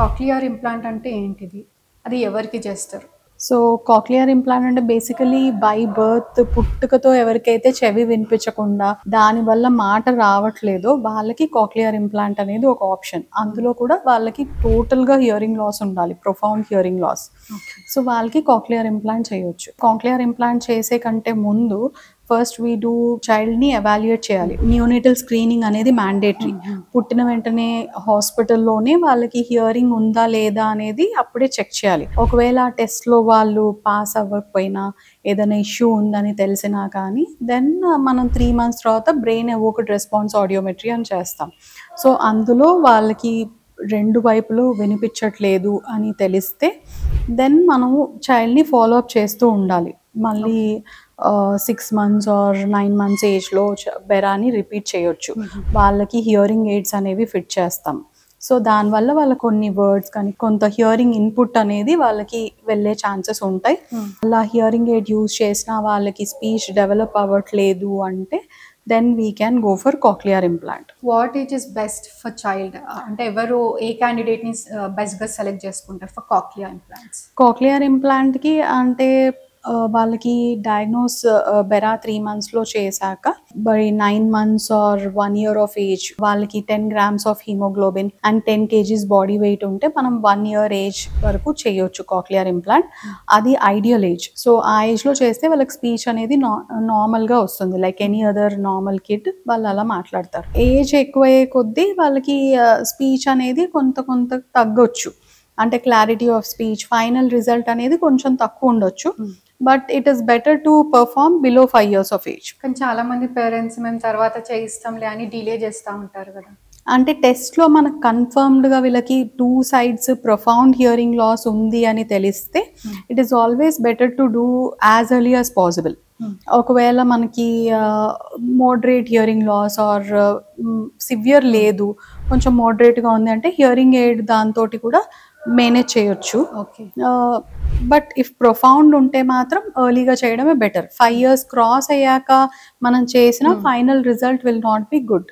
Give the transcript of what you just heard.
Cochlear implant అంటే ఏంటిది? అది ఎవరికి చేస్తారు? సో కాక్లియర్ ఇంప్లాంట్ అంటే బేసికలీ బై బర్త్ పుట్టుకతో ఎవరికైతే చెవి వినిపించకుండా దానివల్ల మాట రావట్లేదో వాళ్ళకి కాక్లియర్ ఇంప్లాంట్ అనేది ఒక ఆప్షన్. అందులో కూడా వాళ్ళకి టోటల్గా హియరింగ్ లాస్ ఉండాలి, ప్రొఫౌండ్ హియరింగ్ లాస్. సో వాళ్ళకి కాక్లియర్ ఇంప్లాంట్ చేయొచ్చు. కాక్లియర్ ఇంప్లాంట్ చేసే కంటే ముందు ఫస్ట్ వీ డూ చైల్డ్ని ఎవాల్యుయేట్ చేయాలి. న్యూనేటల్ స్క్రీనింగ్ అనేది మ్యాండేటరీ. పుట్టిన వెంటనే హాస్పిటల్లోనే వాళ్ళకి హియరింగ్ ఉందా లేదా అనేది అప్పుడే చెక్ చేయాలి. ఒకవేళ ఆ టెస్ట్లో వాళ్ళు పాస్ అవ్వకపోయినా ఏదైనా ఇష్యూ ఉందని తెలిసినా కానీ దెన్ మనం 3 months తర్వాత బ్రెయిన్ ఎవోకడ్ రెస్పాన్స్ ఆడియోమెట్రీ అని చేస్తాం. సో అందులో వాళ్ళకి రెండు వైపులు వినిపించట్లేదు అని తెలిస్తే దెన్ మనము చైల్డ్ని ఫాలోఅప్ చేస్తూ ఉండాలి. మళ్ళీ 6 months ఆర్ 9 months ఏజ్లో బెరాని రిపీట్ చేయొచ్చు. వాళ్ళకి హియరింగ్ ఎయిడ్స్ అనేవి ఫిట్ చేస్తాం. సో దానివల్ల వాళ్ళ కొన్ని వర్డ్స్ కానీ కొంత హియరింగ్ ఇన్పుట్ అనేది వాళ్ళకి వెళ్ళే ఛాన్సెస్ ఉంటాయి. అలా హియరింగ్ ఎయిడ్ యూజ్ చేసినా వాళ్ళకి స్పీచ్ డెవలప్ అవ్వట్లేదు అంటే then we can go for cochlear implant. What is is best for child? అంటే ఎవరు ఏ క్యాండిడేట్ని బెస్ట్గా సెలెక్ట్ చేసుకుంటారు ఫర్ కాక్లియర్ ఇంప్లాంట్స్? కాక్లియర్ ఇంప్లాంట్కి అంటే వాళ్ళకి డయాగ్నోస్ బెరా 3 monthsలో చేశాక by 9 months or 1 year of age వాళ్ళకి 10 grams of haemoglobin and 10 kgs body weight ఉంటే మనం 1 year ఏజ్ వరకు చేయొచ్చు కాక్లియర్ ఇంప్లాంట్. అది ఐడియల్ ఏజ్. సో ఆ ఏజ్లో చేస్తే వాళ్ళకి స్పీచ్ అనేది నార్మల్గా వస్తుంది, like any other normal kid వాళ్ళు అలా మాట్లాడతారు. ఏజ్ ఎక్కువయ్యే కొద్దీ వాళ్ళకి స్పీచ్ అనేది కొంత తగ్గొచ్చు. అంటే clarity of speech, final result అనేది కొంచెం తక్కువ ఉండొచ్చు. But it is better to perform below 5 years of age. కానీ చాలా మంది పేరెంట్స్ మేము తర్వాత చేయిస్తాంలే అని డిలే చేస్తూ ఉంటారు కదా. అంటే టెస్ట్లో మనకు కన్ఫర్మ్డ్గా వీళ్ళకి 2 sides ప్రొఫౌండ్ హియరింగ్ లాస్ ఉంది అని తెలిస్తే it is always better to do as early as possible. ఒకవేళ మనకి moderate hearing loss or severe లేదు, కొంచెం మోడరేట్గా ఉంది అంటే హియరింగ్ ఎయిడ్ దాంతో కూడా మేనేజ్ చేయొచ్చు. బట్ ఇఫ్ ప్రొఫౌండ్ ఉంటే మాత్రం ఎర్లీగా చేయడమే బెటర్. 5 years క్రాస్ అయ్యాక మనం చేసిన final result will not be good.